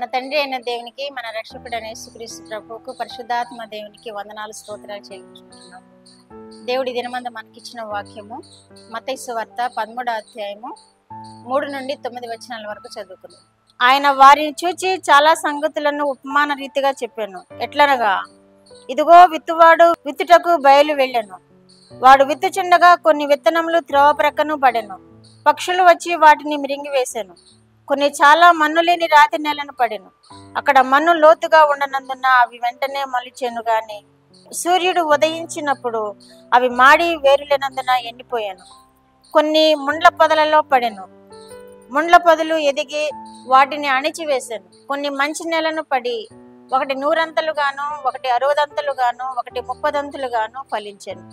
మన తండ్రి అయిన దేవునికి, మన రక్షకుడైన యేసుక్రీస్తు ప్రభువుకు, పరిశుద్ధాత్మ దేవునికి వందనాలు స్తోత్రాలు చెల్లించుకుంటున్నాం. దేవుడి దినమందు మనకిచ్చిన వాక్యము మత్తయి సువార్త 13వ అధ్యాయము 3 నుండి 9 వచనాల వరకు చదువుకున్నాం. ఆయన వారిని చూచి చాలా సంగతులను ఉపమాన రీతిగా చెప్పాను. ఎట్లనగా, ఇదిగో విత్తువాడు విత్తుటకు బయలు వెళ్ళెను. వాడు విత్తుచుండగా కొన్ని విత్తనములు త్రోవ ప్రక్కను పడెను. పక్షులు వచ్చి వాటిని మిరింగివేశాను. కొన్ని చాలా మన్ను లేని రాతి నేలను పడెను. అక్కడ మన్ను లోతుగా ఉండనందున అవి వెంటనే మొలిచెను. గాని సూర్యుడు ఉదయించినప్పుడు అవి మాడి వేరులేనందున ఎండిపోయాను. కొన్ని ముండ్ల పొదలలో పడెను. ముండ్ల పొదలు ఎదిగి వాటిని అణిచివేశాను. కొన్ని మంచి నేలను పడి ఒకటి 100 ఒకటి 60 ఒకటి 30 ఫలించాను.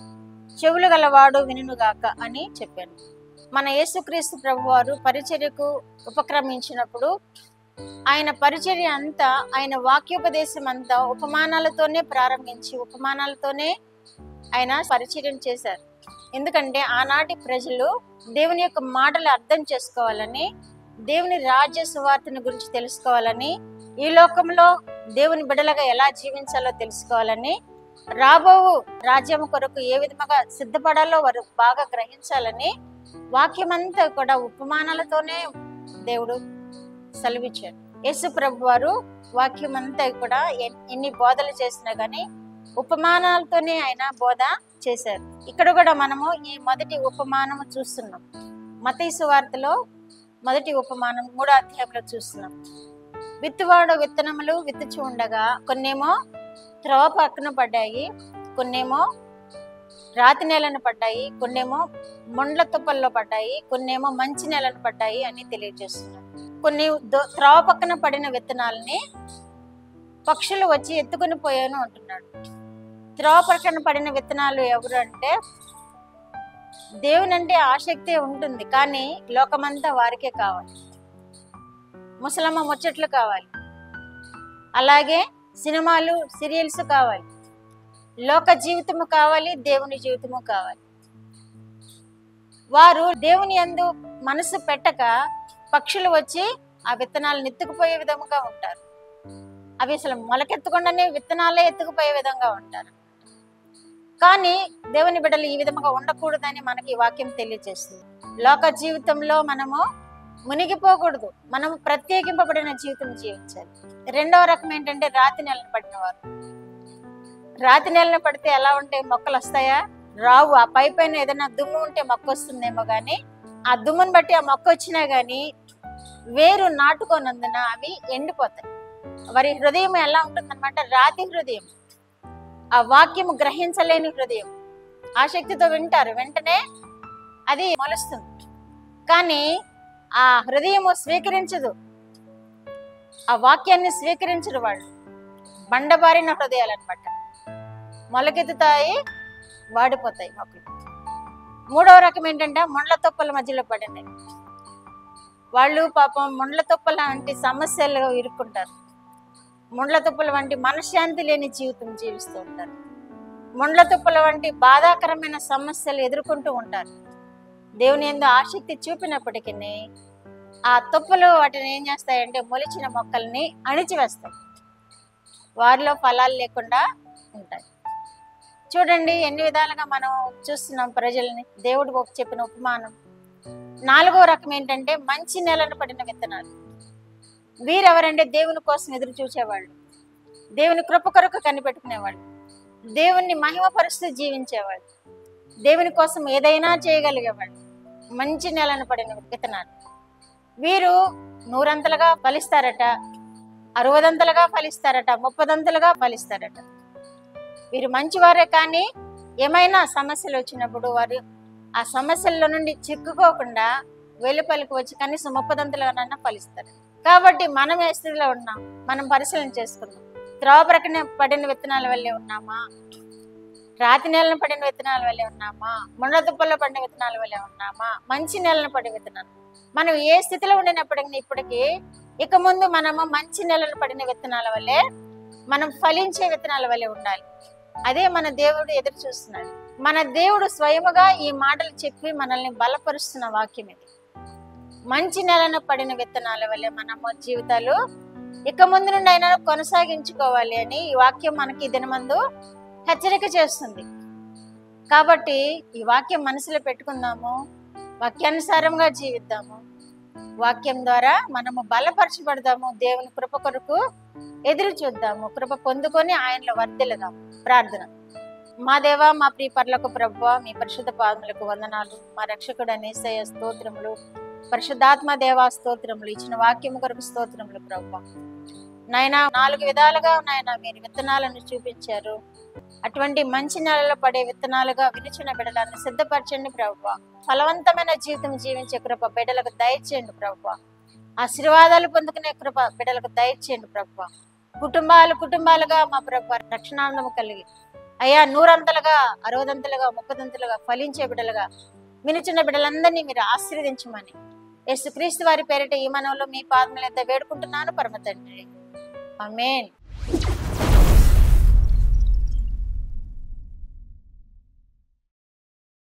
చెవులు గలవాడు వినుగాక అని చెప్పాను. మన యేసుక్రీస్తు ప్రభువారు పరిచర్యకు ఉపక్రమించినప్పుడు ఆయన పరిచర్య అంతా, ఆయన వాక్యోపదేశం అంతా ఉపమానాలతోనే ప్రారంభించి ఉపమానాలతోనే ఆయన పరిచర్యం చేశారు. ఎందుకంటే ఆనాటి ప్రజలు దేవుని యొక్క మాటలు అర్థం చేసుకోవాలని, దేవుని రాజ్య సువార్తను గురించి తెలుసుకోవాలని, ఈ లోకంలో దేవుని బిడ్డలుగా ఎలా జీవించాలో తెలుసుకోవాలని, రాబో రాజ్యం కొరకు ఏ విధంగా సిద్ధపడాలో వారు బాగా గ్రహించాలని వాక్యమంతా కూడా ఉపమానాలతోనే దేవుడు సెలవిచ్చాడు. యేసు ప్రభు వారు వాక్యమంతా కూడా ఎన్ని బోధలు చేసినా గానీ ఉపమానాలతోనే ఆయన బోధ చేశారు. ఇక్కడ కూడా మనము ఈ మొదటి ఉపమానము చూస్తున్నాం. మత్తయి సువార్తలో మొదటి ఉపమానం 3వ అధ్యాయంలో చూస్తున్నాం. విత్తువాడు విత్తనములు విత్తుచు ఉండగా కొన్నేమో త్రోవ పక్కన పడ్డాయి, కొన్నేమో రాతి నేలను పడ్డాయి, కొన్నేమో ముండ్ల తుప్పల్లో పడ్డాయి, కొన్నేమో మంచి నేలను పడ్డాయి అని తెలియజేస్తున్నారు. కొన్ని త్రోవ పక్కన పడిన విత్తనాలని పక్షులు వచ్చి ఎత్తుకుని పోయాను అంటున్నాడు. త్రోవ పక్కన పడిన విత్తనాలు ఎవరు అంటే, దేవుని అంటే ఆసక్తి ఉంటుంది కానీ లోకమంతా వారికే కావాలి. ముసలమ్మ ముచ్చట్లు కావాలి, అలాగే సినిమాలు సీరియల్స్ కావాలి, లోక జీవితము కావాలి, దేవుని జీవితము కావాలి. వారు దేవుని యందు మనసు పెట్టక పక్షులు వచ్చి ఆ విత్తనాలను ఎత్తుకుపోయే విధంగా ఉంటారు. అవి అసలు మొలకెత్తకుండానే విత్తనాలే ఎత్తుకుపోయే విధంగా ఉంటారు. కానీ దేవుని బిడ్డలు ఈ విధంగా ఉండకూడదని మనకి ఈ వాక్యం తెలియజేస్తుంది. లోక జీవితంలో మనము మునిగిపోకూడదు, మనం ప్రత్యేకింపబడిన జీవితం జీవించాలి. రెండవ రకం ఏంటంటే రాతి నేలను పడిన వారు. రాతి నేలను పడితే ఎలా ఉంటాయి? మొక్కలు వస్తాయా? రావు. ఆ పైన ఏదైనా దుమ్ము ఉంటే మొక్క వస్తుందేమో గానీ ఆ దుమ్మును బట్టి ఆ మొక్క వచ్చినా గానీ వేరు నాటుకోనందున అవి ఎండిపోతాయి. వారి హృదయం ఎలా ఉంటుందన్నమాట? రాతి హృదయం, ఆ వాక్యము గ్రహించలేని హృదయం. ఆసక్తితో వింటారు, వెంటనే అది మొలుస్తుంది, కానీ ఆ హృదయము స్వీకరించదు, ఆ వాక్యాన్ని స్వీకరించరు. వాళ్ళు బండబారిన హృదయాలు అనమాట. మొలకెత్తుతాయి, వాడిపోతాయి మొక్కలు. మూడవ రకం ఏంటంటే ముండ్ల తుప్పల మధ్యలో పడింది. వాళ్ళు పాపం ముండ్ల తుప్పల వంటి సమస్యలు ఇరుక్కుంటారు. ముండ్ల తుప్పల వంటి మనశ్శాంతి లేని జీవితం జీవిస్తూ ఉంటారు. ముండ్ల తుప్పల వంటి బాధాకరమైన సమస్యలు ఎదుర్కొంటూ ఉంటారు. దేవుని యందు ఆసక్తి చూపినప్పటికీ ఆ తుప్పలు వాటిని ఏం చేస్తాయంటే మొలిచిన మొక్కల్ని అణిచివేస్తాయి, వారిలో ఫలాలు లేకుండా ఉంటాయి. చూడండి ఎన్ని విధాలుగా మనం చూస్తున్నాం ప్రజల్ని. దేవుడు చెప్పిన ఉపమానం. 4వ రకం ఏంటంటే మంచి నేలను పడిన విత్తనాలు. వీరెవరంటే దేవుని కోసం ఎదురు చూసేవాళ్ళు, దేవుని కృప కొరకు కనిపెట్టుకునేవాళ్ళు, దేవుణ్ణి మహిమపరుస్తూ జీవించేవాళ్ళు, దేవుని కోసం ఏదైనా చేయగలిగేవాళ్ళు. మంచి నేలను పడిన విత్తనాలు. వీరు 100 ఫలిస్తారట, 60 ఫలిస్తారట, 30 ఫలిస్తారట. వీరు మంచివారే, కానీ ఏమైనా సమస్యలు వచ్చినప్పుడు వారు ఆ సమస్యల్లో నుండి చిక్కుకోకుండా వెలుపలికి వచ్చి కనీసం 30 ఫలిస్తారు. కాబట్టి మనం ఏ స్థితిలో ఉన్నాం మనం పరిశీలన చేసుకుందాం. త్రోవ ప్రక్కన పడిన విత్తనాల వల్లే ఉన్నామా? రాతి నేలను పడిన విత్తనాల వల్లే ఉన్నామా? ముండ్ల తుప్పల్లో పడిన విత్తనాల వల్లే ఉన్నామా? మంచి నేలను పడిన విత్తనాలు. మనం ఏ స్థితిలో ఉండినప్పటికీ ఇప్పటికీ ఇక ముందు మనము మంచి నేలను పడిన విత్తనాల వల్లే, మనం ఫలించే విత్తనాల వల్లే ఉండాలి. అదే మన దేవుడు ఎదురు చూస్తున్నాడు. మన దేవుడు స్వయముగా ఈ మాటలు చెప్పి మనల్ని బలపరుస్తున్న వాక్యం ఇది. మంచి నేలను పడిన విత్తనాల వల్లే మనము జీవితాలు ఇక ముందు నుండి అయినా కొనసాగించుకోవాలి అని ఈ వాక్యం మనకి ఈ దినమందు హెచ్చరిక చేస్తుంది. కాబట్టి ఈ వాక్యం మనసులో పెట్టుకుందాము, వాక్యానుసారంగా జీవిద్దాము, వాక్యం ద్వారా మనము బలపరచబడదాము, దేవుని కృప కొరకు ఎదురు చూద్దాము, కృప పొందుకొని ఆయనలో వర్ధిల్లుదాము. ప్రార్థన. మా దేవా, మా ప్రియ పరలోక ప్రభువా, మీ పరిశుద్ధ పాదములకు వందనాలు. మా రక్షకుడు యేసయ్య స్తోత్రములు, పరిశుద్ధాత్మ దేవా స్తోత్రములు. ఇచ్చిన వాక్యము కొరకు స్తోత్రములు ప్రభువా. నాయన 4 విధాలుగా నాయన మీరు విత్తనాలను చూపించారు. అటువంటి మంచి నెలలో పడే విత్తనాలుగా వినిచిన బిడ్డలను సిద్ధపరచండి ప్రభువా. ఫలవంతమైన జీవితం జీవించే కృప బిడ్డలకు దయచేయండి ప్రభువా. ఆశీర్వాదాలు పొందుకునే కృప బిడ్డలకు దయచేయండి ప్రభువా. కుటుంబాలుగా మా ప్రభువా రక్షణానందము కలిగి అయ్యా 100 60 30 ఫలించే బిడ్డలుగా వినిచిన బిడ్డలందరినీ మీరు ఆశీర్వదించమని యేసుక్రీస్తు వారి పేరిట ఈ మనవులో మీ పాదముల యొద్ద వేడుకుంటున్నాను పరమ తండ్రి. ఆమేన్.